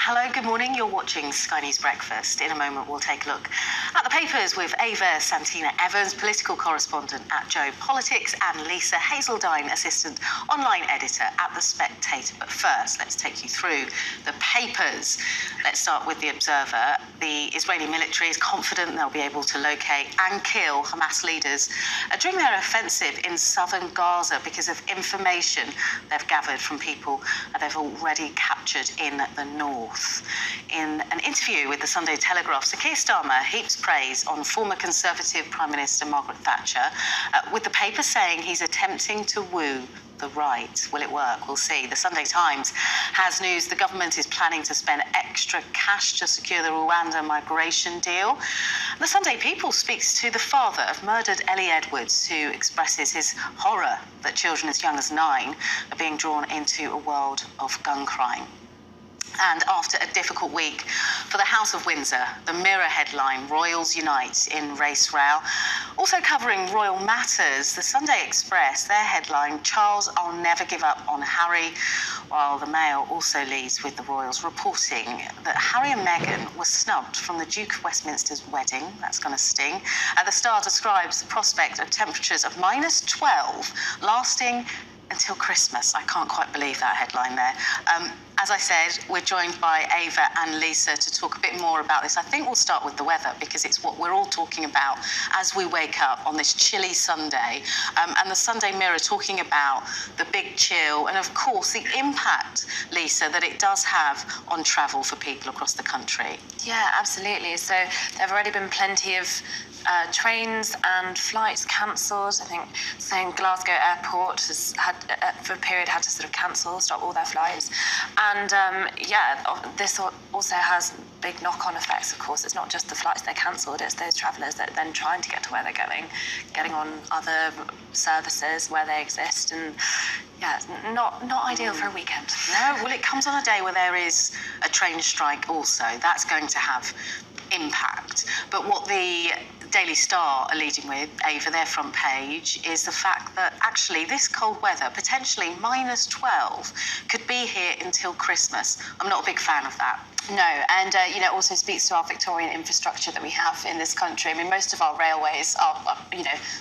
Hello, good morning. You're watching Sky News Breakfast. In a moment, we'll take a look at the papers with Ava Santina Evans, political correspondent at Joe Politics, and Lisa Hazeldine, assistant online editor at The Spectator. But first, let's take you through the papers. Let's start with The Observer. The Israeli military is confident they'll be able to locate and kill Hamas leaders during their offensive in southern Gaza because of information they've gathered from people they've already captured in the north. In an interview with the Sunday Telegraph, Sir Keir Starmer heaps praise on former Conservative Prime Minister Margaret Thatcher, with the paper saying he's attempting to woo the right. Will it work? We'll see. The Sunday Times has news the government is planning to spend extra cash to secure the Rwanda migration deal. The Sunday People speaks to the father of murdered Ellie Edwards, who expresses his horror that children as young as 9 are being drawn into a world of gun crime. And after a difficult week for the House of Windsor, the Mirror headline, Royals Unite in Race Row. Also covering royal matters, the Sunday Express, their headline, Charles, I'll never give up on Harry, while the Mail also leads with the royals reporting that Harry and Meghan were snubbed from the Duke of Westminster's wedding. That's going to sting. The Star describes the prospect of temperatures of -12 lasting until Christmas. I can't quite believe that headline there. As I said, we're joined by Ava and Lisa to talk a bit more about this. I think we'll start with the weather because it's what we're all talking about as we wake up on this chilly Sunday. And the Sunday Mirror talking about the big chill and, of course, the impact, Lisa, that it does have on travel for people across the country. Yeah, absolutely. So there have already been plenty of trains and flights cancelled. I think saying Glasgow Airport has had, for a period, had to sort of stop all their flights. And this also has big knock-on effects, of course. It's not just the flights they're cancelled, it's those travellers that are then trying to get to where they're going, getting on other services where they exist. And yeah, it's not ideal for a weekend. No, well, it comes on a day where there is a train strike also. That's going to have impact. But what the Daily Star are leading with, Ava, their front page, is the fact that actually this cold weather, potentially -12, could be here until Christmas. I'm not a big fan of that. No, and also speaks to our Victorian infrastructure that we have in this country. I mean, most of our railways are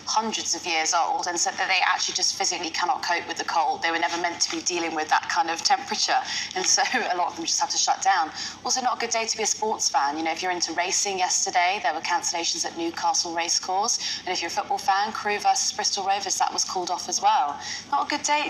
hundreds of years old, and so that they actually just physically cannot cope with the cold. They were never meant to be dealing with that kind of temperature, and so a lot of them just have to shut down. Also, not a good day to be a sports fan. If you're into racing, yesterday there were cancellations at Newcastle Racecourse, and if you're a football fan, Crewe versus Bristol Rovers, that was called off as well. Not a good day,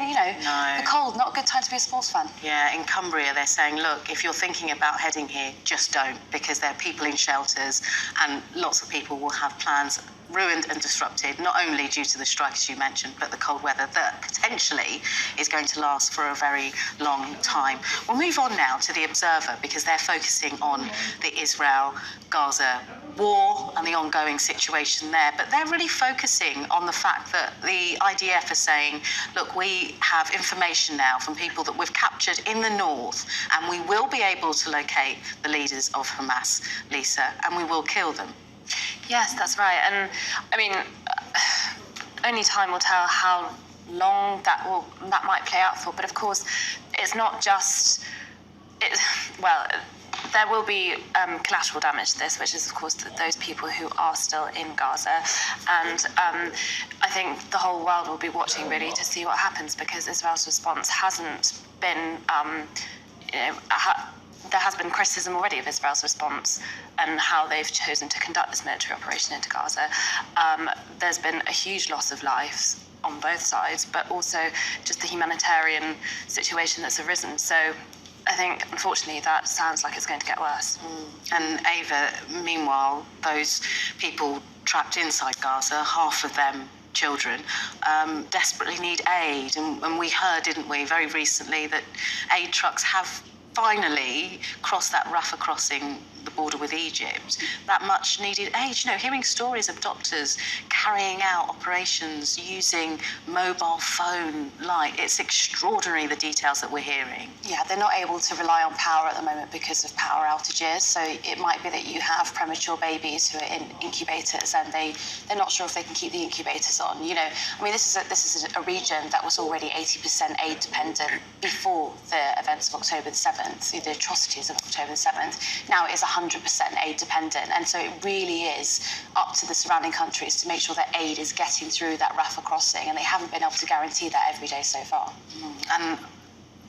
No. The cold, not a good time to be a sports fan. Yeah, in Cumbria they're saying, look, if you're thinking about heading here, just don't, because there are people in shelters and lots of people will have plans ruined and disrupted, not only due to the strike, as you mentioned, but the cold weather that potentially is going to last for a very long time. We'll move on now to The Observer because they're focusing on the Israel-Gaza war and the ongoing situation there, but they're really focusing on the fact that the IDF are saying, look, we have information now from people that we've captured in the north, and we will be able to locate the leaders of Hamas, Lisa, and we will kill them. Yes, that's right. And I mean, only time will tell how long that might play out for. But of course, it's not just there will be collateral damage to this, which is, of course, those people who are still in Gaza. And I think the whole world will be watching, really, to see what happens, because Israel's response hasn't been, there has been criticism already of Israel's response and how they've chosen to conduct this military operation into Gaza. There's been a huge loss of lives on both sides, but also just the humanitarian situation that's arisen. So I think, unfortunately, that sounds like it's going to get worse. And Ava, meanwhile, those people trapped inside Gaza, half of them children, desperately need aid. And we heard, didn't we, very recently that aid trucks have finally crossed that Rafah crossing, the border with Egypt, that much needed aid. Hearing stories of doctors carrying out operations using mobile phone light, it's extraordinary, the details that we're hearing. Yeah, they're not able to rely on power at the moment because of power outages. So it might be that you have premature babies who are in incubators and they're not sure if they can keep the incubators on. This is a region that was already 80% aid dependent before the events of October the 7th. 7th, the atrocities of October the 7th, now it is 100% aid dependent. And so it really is up to the surrounding countries to make sure that aid is getting through that Rafah crossing, and they haven't been able to guarantee that every day so far. And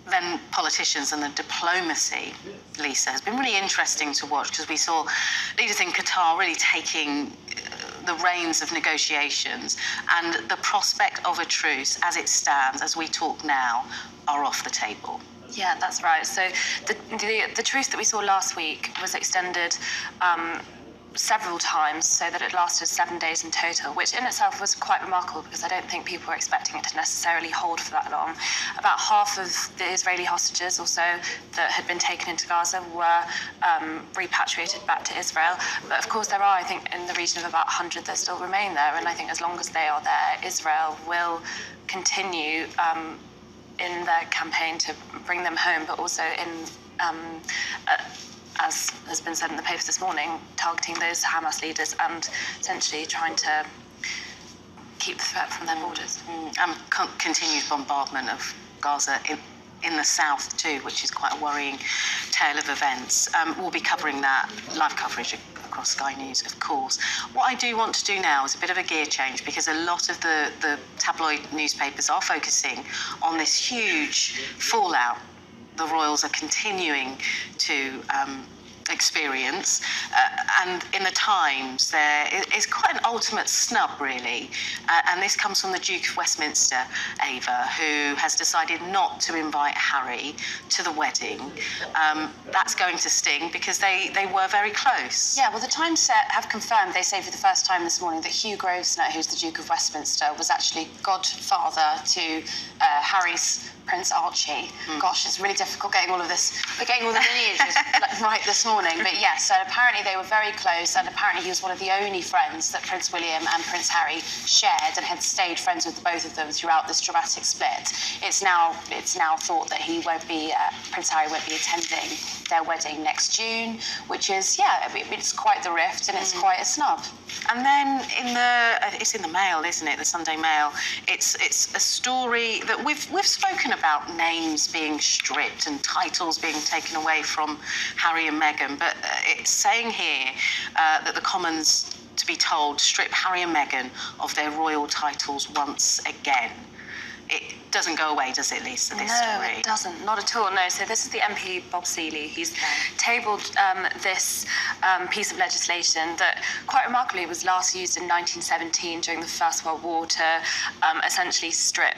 then politicians and the diplomacy, Lisa, has been really interesting to watch, because we saw leaders in Qatar really taking the reins of negotiations, and the prospect of a truce as it stands, as we talk now, are off the table. Yeah, that's right. So the truce that we saw last week was extended several times, so that it lasted 7 days in total, which in itself was quite remarkable, because I don't think people were expecting it to necessarily hold for that long. About half of the Israeli hostages also that had been taken into Gaza were repatriated back to Israel. But of course there are, I think, in the region of about 100 that still remain there, and I think as long as they are there, Israel will continue in their campaign to bring them home, but also in as has been said in the papers this morning, targeting those Hamas leaders and essentially trying to keep the threat from their borders. And continued bombardment of Gaza in the south too, which is quite a worrying tale of events. We'll be covering that, live coverage across Sky News, of course. What I do want to do now is a bit of a gear change, because a lot of the tabloid newspapers are focusing on this huge fallout the Royals are continuing to experience, and in the Times there is quite an ultimate snub, really, and this comes from the Duke of Westminster, Ava, who has decided not to invite Harry to the wedding. That's going to sting, because they were very close. Yeah, well, the Times have confirmed, they say for the first time this morning, that Hugh Grosvenor, who's the Duke of Westminster, was actually godfather to Harry's Prince Archie. Gosh, it's really difficult getting all the lineages right this morning. But yes, so apparently they were very close, and apparently he was one of the only friends that Prince William and Prince Harry shared, and had stayed friends with both of them throughout this dramatic split. It's now thought that he won't be, Prince Harry won't be attending their wedding next June, which is, it's quite the rift, and it's quite a snub. And then it's in the Mail, isn't it? The Sunday Mail. It's a story that we've spoken about, names being stripped and titles being taken away from Harry and Meghan, but it's saying here that the Commons, to be told, strip Harry and Meghan of their royal titles once again. It doesn't go away, does it, Lisa, this story? No, it doesn't. Not at all, no. So this is the MP, Bob Seeley. He's tabled this piece of legislation that, quite remarkably, was last used in 1917 during the First World War to essentially strip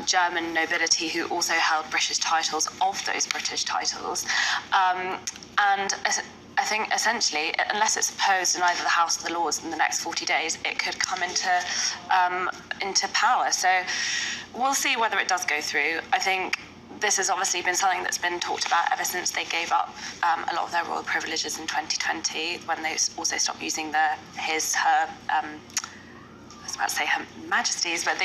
German nobility who also held British titles of those British titles. And I think essentially, unless it's opposed in either the House or the Lords in the next 40 days, it could come into power. So we'll see whether it does go through. I think this has obviously been something that's been talked about ever since they gave up a lot of their royal privileges in 2020, when they also stopped using her, I was about to say Her Majesty's, but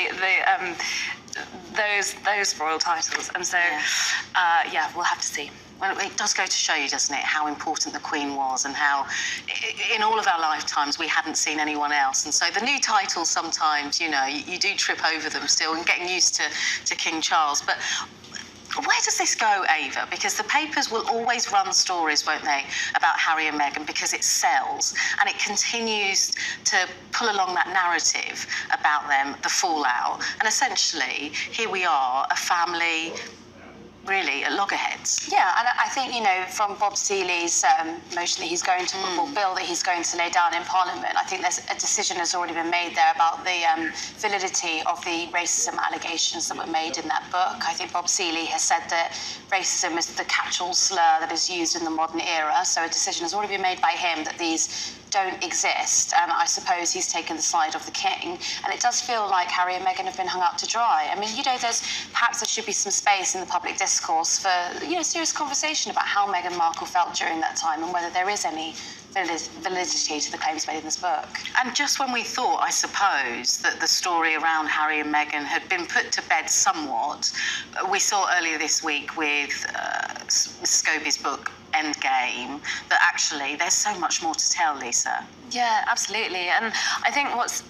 those royal titles. And so, we'll have to see. Well, it does go to show you, doesn't it, how important the Queen was, and how in all of our lifetimes we hadn't seen anyone else. And so the new titles sometimes, you do trip over them still, and getting used to King Charles. But where does this go, Ava? Because the papers will always run stories, won't they, about Harry and Meghan, because it sells, and it continues to pull along that narrative about them, the fallout. And essentially, here we are, a family really at loggerheads. Yeah, and I think, from Bob Seeley's motion that he's going to, bill that he's going to lay down in Parliament, I think there's a decision has already been made there about the validity of the racism allegations that were made in that book. I think Bob Seeley has said that racism is the catch-all slur that is used in the modern era, so a decision has already been made by him that these don't exist, and I suppose he's taken the side of the king. And it does feel like Harry and Meghan have been hung out to dry. I mean, perhaps there should be some space in the public discourse for, serious conversation about how Meghan Markle felt during that time, and whether there is any validity to the claims made in this book. And just when we thought, I suppose, that the story around Harry and Meghan had been put to bed somewhat, we saw earlier this week with Scobie's book, Endgame, that actually there's so much more to tell, Lisa. Yeah, absolutely. And I think what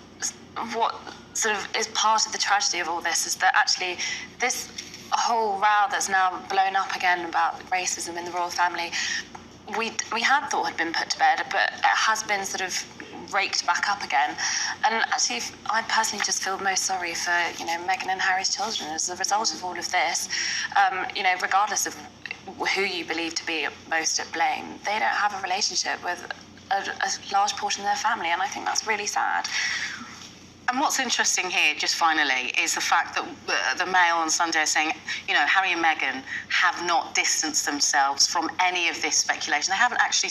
sort of is part of the tragedy of all this is that actually this whole row that's now blown up again about racism in the royal family, we had thought had been put to bed, but it has been sort of raked back up again. And actually, I personally just feel most sorry for, Meghan and Harry's children as a result of all of this. Regardless of who you believe to be most at blame, they don't have a relationship with a large portion of their family, and I think that's really sad. And what's interesting here, just finally, is the fact that the Mail on Sunday is saying, Harry and Meghan have not distanced themselves from any of this speculation. They haven't actually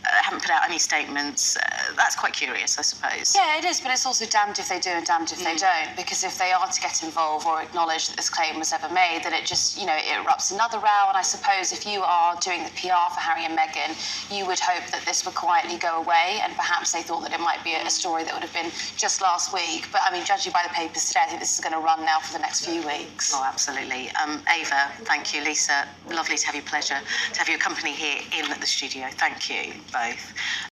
haven't put out any statements. That's quite curious, I suppose. Yeah, it is, but it's also damned if they do and damned if they don't, because if they are to get involved or acknowledge that this claim was ever made, then it just, it erupts another row. And I suppose if you are doing the PR for Harry and Meghan, you would hope that this would quietly go away, and perhaps they thought that it might be a story that would have been just last week. But I mean, judging by the papers today, I think this is going to run now for the next few weeks. Oh, absolutely. Ava, thank you. Lisa, lovely to have your company here in the studio. Thank you both.